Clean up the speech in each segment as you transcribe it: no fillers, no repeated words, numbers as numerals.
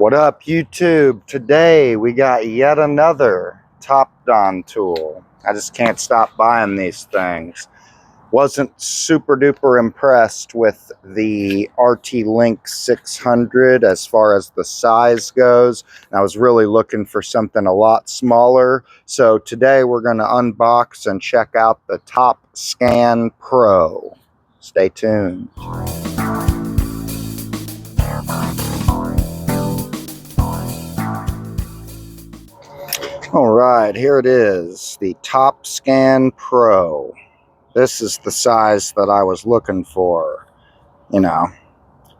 What up, YouTube? Today we got yet another Topdon tool. I just can't stop buying these things. Wasn't super duper impressed with the RT Link 600 as far as the size goes. I was really looking for something a lot smaller. So today we're going to unbox and check out the TopScan Pro. Stay tuned. All right, here it is, the TopScan Pro. This is the size that I was looking for. You know,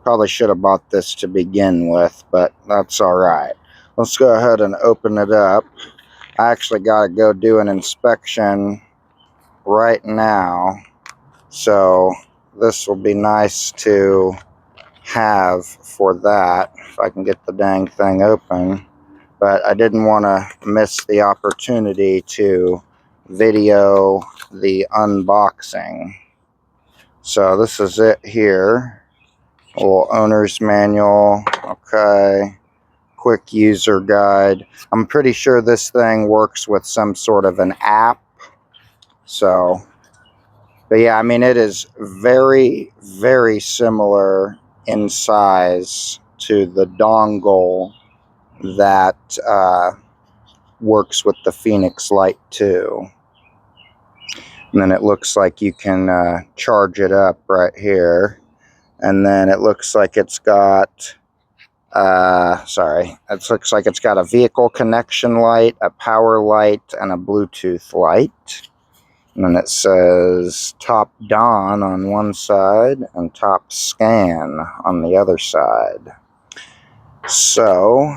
probably should have bought this to begin with, but that's all right. Let's go ahead and open it up. I actually got to go do an inspection right now, so this will be nice to have for that, if I can get the dang thing open. But I didn't want to miss the opportunity to video the unboxing. So this is it here. A little owner's manual. Okay. Quick user guide. I'm pretty sure this thing works with some sort of an app. So, but yeah, I mean, it is very, very similar in size to the dongle that works with the Phoenix Lite 2. And then it looks like you can charge it up right here. And then it looks like it's got, it looks like it's got a vehicle connection light, a power light, and a Bluetooth light. And then it says Topdon on one side and TopScan on the other side. So,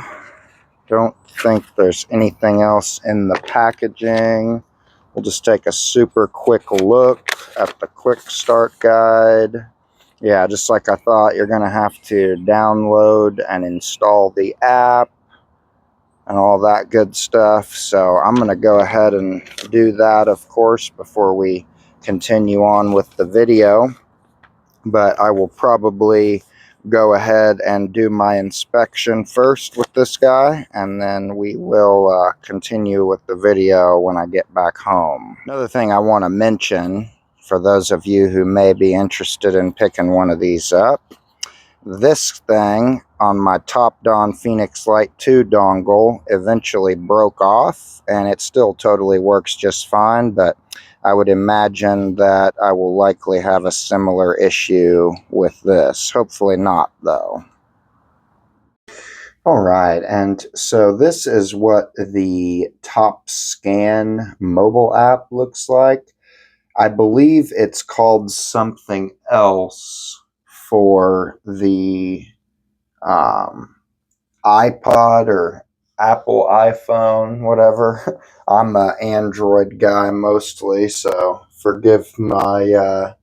don't think there's anything else in the packaging. We'll just take a super quick look at the quick start guide. Yeah, just like I thought, you're going to have to download and install the app and all that good stuff. So I'm going to go ahead and do that, of course, before we continue on with the video. But I will probably go ahead and do my inspection first with this guy, and then we will continue with the video when I get back home. Another thing I want to mention, for those of you who may be interested in picking one of these up, this thing on my Topdon Phoenix Lite 2 dongle eventually broke off, and it still totally works just fine, but I would imagine that I will likely have a similar issue with this. Hopefully not, though. All right, and so this is what the TopScan mobile app looks like. I believe it's called something else for the iPod or Apple iPhone, whatever. I'm an Android guy mostly, so forgive my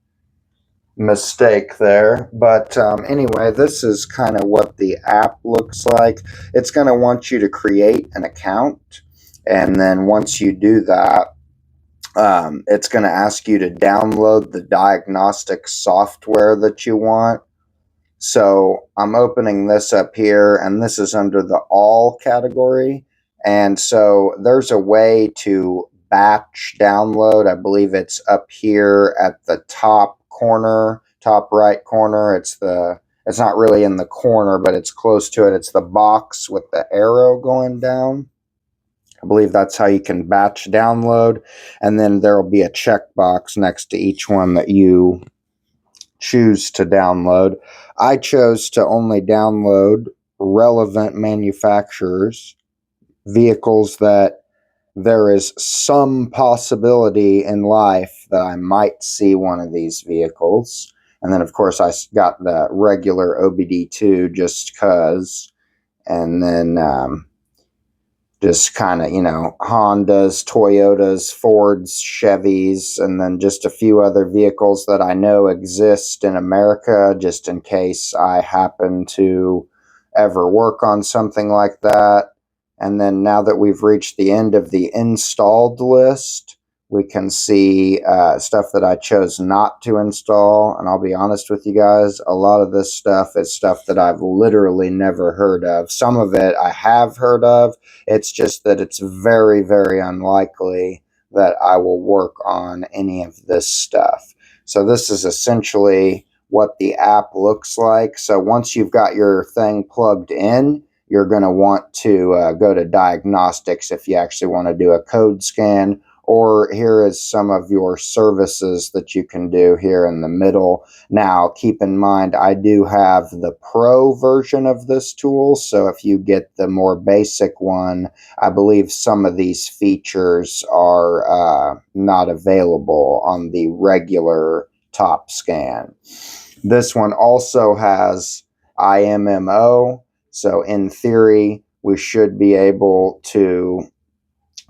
mistake there. But anyway, this is kind of what the app looks like. It's going to want you to create an account, and then once you do that, it's going to ask you to download the diagnostic software that you want. So I'm opening this up here, and this is under the all category. And so there's a way to batch download. I believe it's up here at the top corner, top right corner. It's not really in the corner, but it's close to it. It's the box with the arrow going down. I believe that's how you can batch download. And then there will be a checkbox next to each one that you choose to download. I chose to only download relevant manufacturers, vehicles that there is some possibility in life that I might see one of these vehicles. And then, of course, I got the regular OBD2 just because. And then just kind of, Hondas, Toyotas, Fords, Chevys, and then just a few other vehicles that I know exist in America, just in case I happen to ever work on something like that. And then now that we've reached the end of the installed list, We can see stuff that I chose not to install. And I'll be honest with you guys, a lot of this stuff is stuff that I've literally never heard of. Some of it I have heard of. It's just that it's very, very unlikely that I will work on any of this stuff. So this is essentially what the app looks like. So once you've got your thing plugged in, you're going to want to go to diagnostics if you actually want to do a code scan, or here is some of your services that you can do here in the middle. Now, keep in mind, I do have the Pro version of this tool, so if you get the more basic one, I believe some of these features are not available on the regular TopScan. This one also has IMMO, so in theory, we should be able to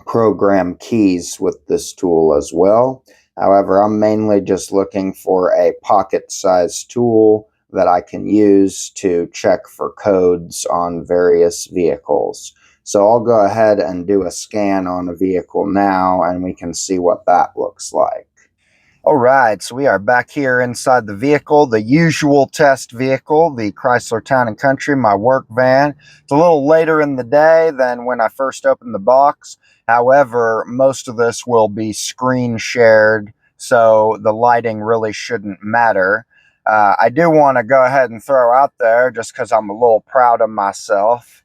program keys with this tool as well. However, I'm mainly just looking for a pocket-sized tool that I can use to check for codes on various vehicles. So I'll go ahead and do a scan on a vehicle now, and we can see what that looks like. All right, so we are back here inside the vehicle, the usual test vehicle, the Chrysler Town & Country, my work van. It's a little later in the day than when I first opened the box. However, most of this will be screen shared, so the lighting really shouldn't matter. I do want to go ahead and throw out there, just because I'm a little proud of myself.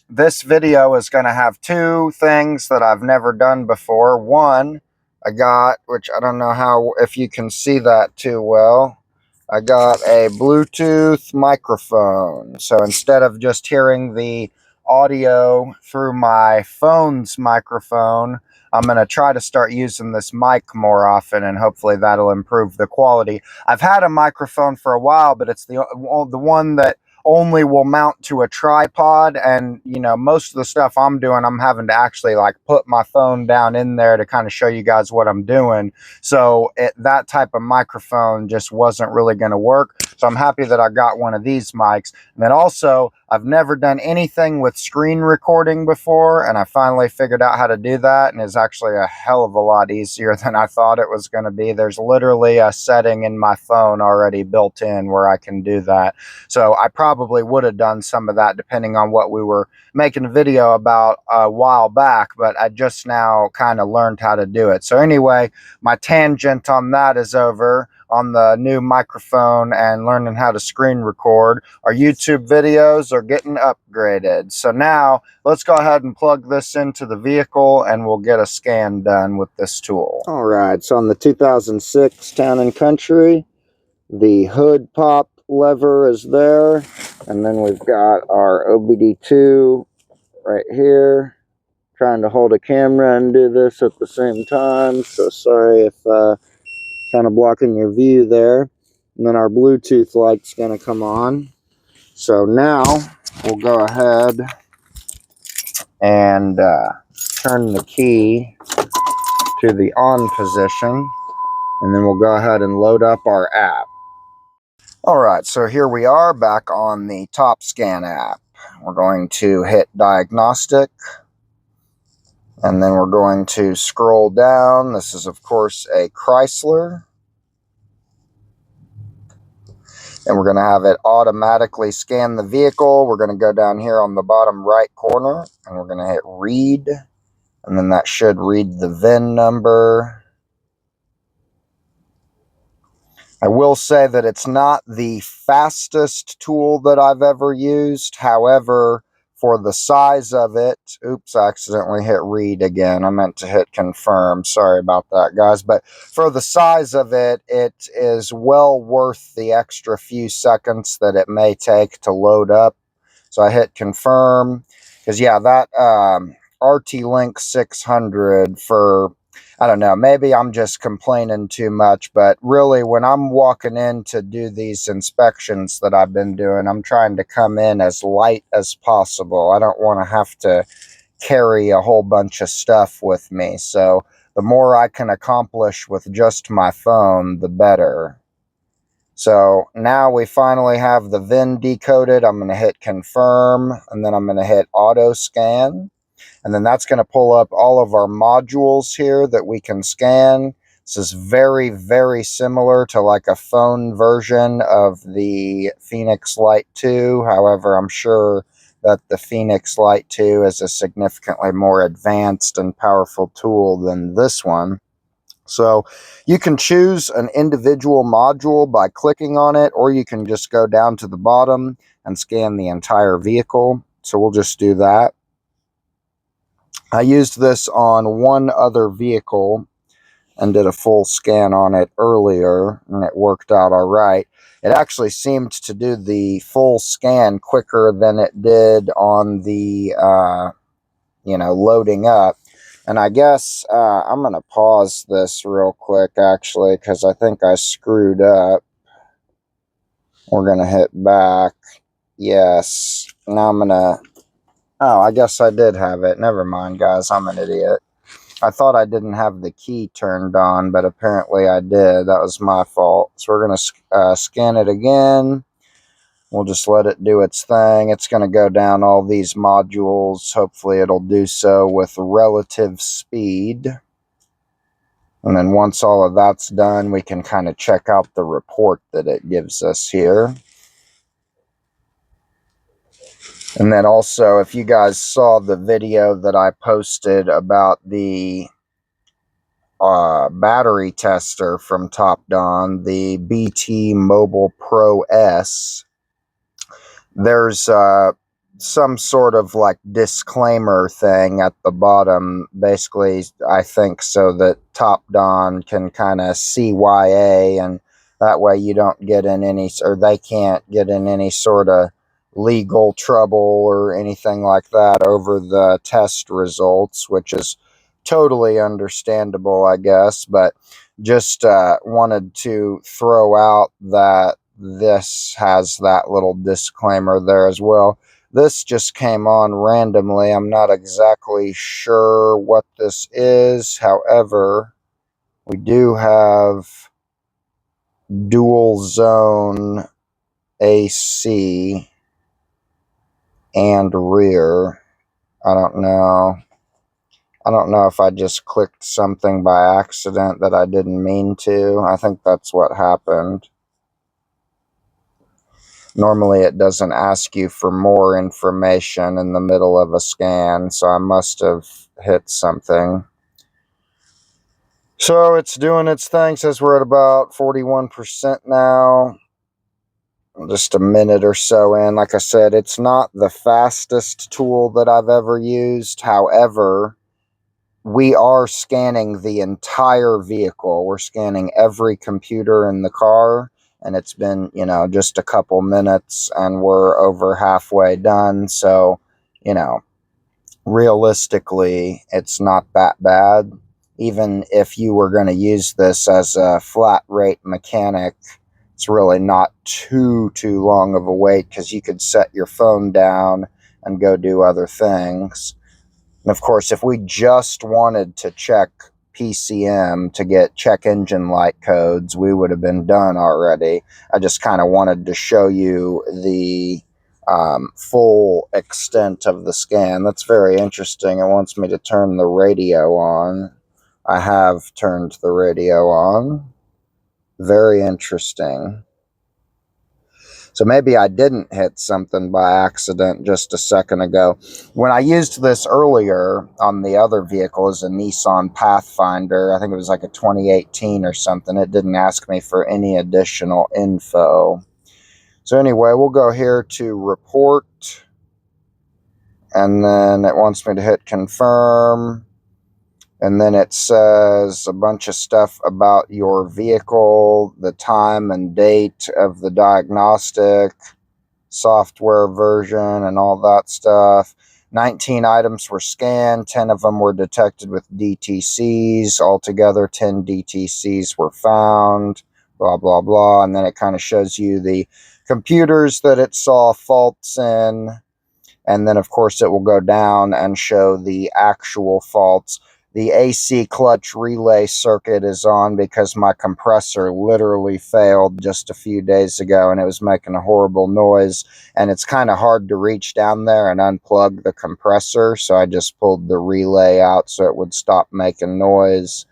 This video is going to have two things that I've never done before. One, I got, which I don't know if you can see that too well, I got a Bluetooth microphone. So instead of just hearing the audio through my phone's microphone, I'm going to try to start using this mic more often, and hopefully that'll improve the quality. I've had a microphone for a while, but it's the one that only will mount to a tripod, and you know, most of the stuff I'm doing, I'm having to actually like put my phone down in there to kind of show you guys what I'm doing. So that type of microphone just wasn't really going to work. So I'm happy that I got one of these mics. And then also, I've never done anything with screen recording before, and I finally figured out how to do that, and it's actually a hell of a lot easier than I thought it was going to be. There's literally a setting in my phone already built in where I can do that. So I probably would have done some of that depending on what we were making a video about a while back, but I just now kind of learned how to do it. So anyway, my tangent on that is over on the new microphone and learning how to screen record. Our YouTube videos are getting upgraded. So now let's go ahead and plug this into the vehicle and we'll get a scan done with this tool. All right, so on the 2006 Town & Country, the hood pop lever is there, and then we've got our OBD2 right here. Trying to hold a camera and do this at the same time, so sorry if kind of blocking your view there. And then our Bluetooth light's going to come on. So now we'll go ahead and turn the key to the on position, and then we'll go ahead and load up our app. All right, so here we are back on the TopScan app. We're going to hit diagnostic, and then we're going to scroll down. This is, of course, a Chrysler. And we're going to have it automatically scan the vehicle. We're going to go down here on the bottom right corner, and we're going to hit read. And then that should read the VIN number. I will say that it's not the fastest tool that I've ever used. However, for the size of it, oops, I accidentally hit read again. I meant to hit confirm. Sorry about that, guys. But for the size of it, it is well worth the extra few seconds that it may take to load up. So I hit confirm. Because, yeah, that RT-Link 600 for, I don't know, maybe I'm just complaining too much, but really when I'm walking in to do these inspections that I've been doing, I'm trying to come in as light as possible. I don't want to have to carry a whole bunch of stuff with me. So the more I can accomplish with just my phone, the better. So now we finally have the VIN decoded. I'm going to hit confirm, and then I'm going to hit auto scan. And then that's going to pull up all of our modules here that we can scan. This is very, very similar to like a phone version of the Phoenix Lite 2. However, I'm sure that the Phoenix Lite 2 is a significantly more advanced and powerful tool than this one. So you can choose an individual module by clicking on it, or you can just go down to the bottom and scan the entire vehicle. So we'll just do that. I used this on one other vehicle and did a full scan on it earlier, and it worked out all right. It actually seemed to do the full scan quicker than it did on the, loading up. And I guess I'm going to pause this real quick, actually, because I think I screwed up. We're going to hit back. Yes. Now I'm going to... Oh, I guess I did have it. Never mind, guys. I'm an idiot. I thought I didn't have the key turned on, but apparently I did. That was my fault. So we're going to scan it again. We'll just let it do its thing. It's going to go down all these modules. Hopefully it'll do so with relative speed. And then once all of that's done, we can kind of check out the report that it gives us here. And then also, if you guys saw the video that I posted about the battery tester from Topdon, the BT Mobile Pro S, there's some sort of like disclaimer thing at the bottom, basically, I think, so that Topdon can kind of CYA, and that way you don't get in any, or they can't get in any sort of legal trouble or anything like that over the test results, which is totally understandable, I guess. But just wanted to throw out that this has that little disclaimer there as well. This just came on randomly. I'm not exactly sure what this is. However, we do have dual zone AC and rear. I don't know. I don't know if I just clicked something by accident that I didn't mean to. I think that's what happened. Normally it doesn't ask you for more information in the middle of a scan, so I must have hit something. So it's doing its thing. Says we're at about 41% now. Just a minute or so in. Like I said, it's not the fastest tool that I've ever used. However, we are scanning the entire vehicle. We're scanning every computer in the car. And it's been, just a couple minutes and we're over halfway done. So, realistically, it's not that bad. Even if you were going to use this as a flat rate mechanic, it's really not too long of a wait, because you could set your phone down and go do other things. And of course, if we just wanted to check PCM to get check engine light codes, we would have been done already. I just kind of wanted to show you the full extent of the scan. That's very interesting. It wants me to turn the radio on. I have turned the radio on. Very interesting. So maybe I didn't hit something by accident just a second ago. When I used this earlier on the other vehicle as a Nissan Pathfinder, I think it was like a 2018 or something, it didn't ask me for any additional info. So anyway, we'll go here to report, and then it wants me to hit confirm. And then it says a bunch of stuff about your vehicle, the time and date of the diagnostic, software version, and all that stuff. 19 items were scanned. 10 of them were detected with DTCs. Altogether, 10 DTCs were found. Blah, blah, blah. And then it kind of shows you the computers that it saw faults in. And then, of course, it will go down and show the actual faults. the AC clutch relay circuit is on because my compressor literally failed just a few days ago and it was making a horrible noise, and it's kind of hard to reach down there and unplug the compressor, so I just pulled the relay out so it would stop making noise.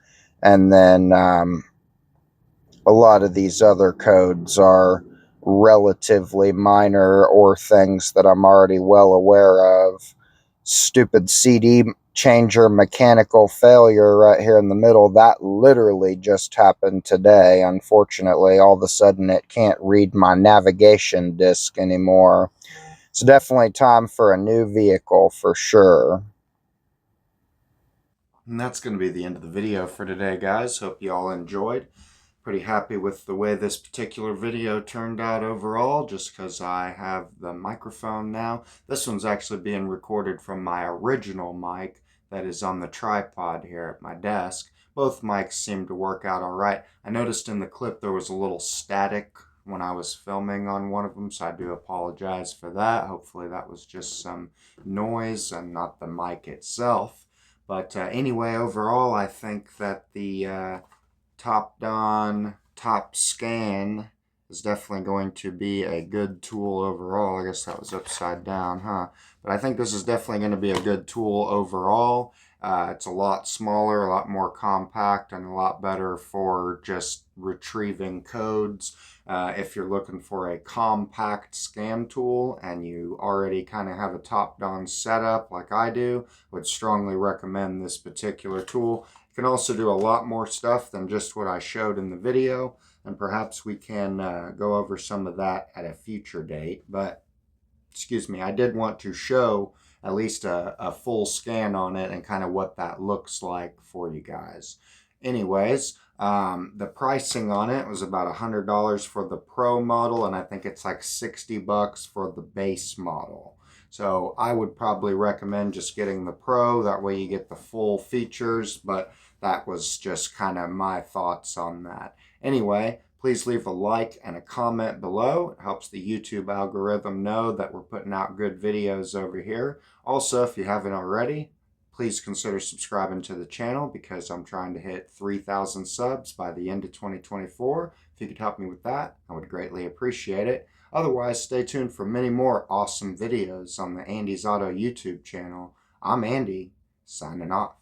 And then a lot of these other codes are relatively minor or things that I'm already well aware of. Stupid CD changer mechanical failure right here in the middle. That literally just happened today. Unfortunately, all of a sudden it can't read my navigation disc anymore. It's definitely time for a new vehicle for sure. And that's going to be the end of the video for today, guys. Hope you all enjoyed. Pretty happy with the way this particular video turned out overall, just because I have the microphone now. This one's actually being recorded from my original mic that is on the tripod here at my desk. Both mics seem to work out all right. I noticed in the clip there was a little static when I was filming on one of them, so I do apologize for that. Hopefully that was just some noise and not the mic itself. But anyway, overall, I think that the Topdon TopScan is definitely going to be a good tool overall. I guess that was upside down, huh? But I think this is definitely going to be a good tool overall. It's a lot smaller, a lot more compact, and a lot better for just retrieving codes. If you're looking for a compact scan tool and you already kind of have a Topdon setup like I do, I would strongly recommend this particular tool. You can also do a lot more stuff than just what I showed in the video, and perhaps we can go over some of that at a future date. But, excuse me, I did want to show at least a full scan on it and kind of what that looks like for you guys. Anyways, the pricing on it was about $100 for the Pro model, and I think it's like $60 for the base model. So I would probably recommend just getting the Pro. That way you get the full features, but that was just kind of my thoughts on that. Anyway, please leave a like and a comment below. It helps the YouTube algorithm know that we're putting out good videos over here. Also, if you haven't already, please consider subscribing to the channel because I'm trying to hit 3,000 subs by the end of 2024. If you could help me with that, I would greatly appreciate it. Otherwise, stay tuned for many more awesome videos on the Andy's Auto YouTube channel. I'm Andy, signing off.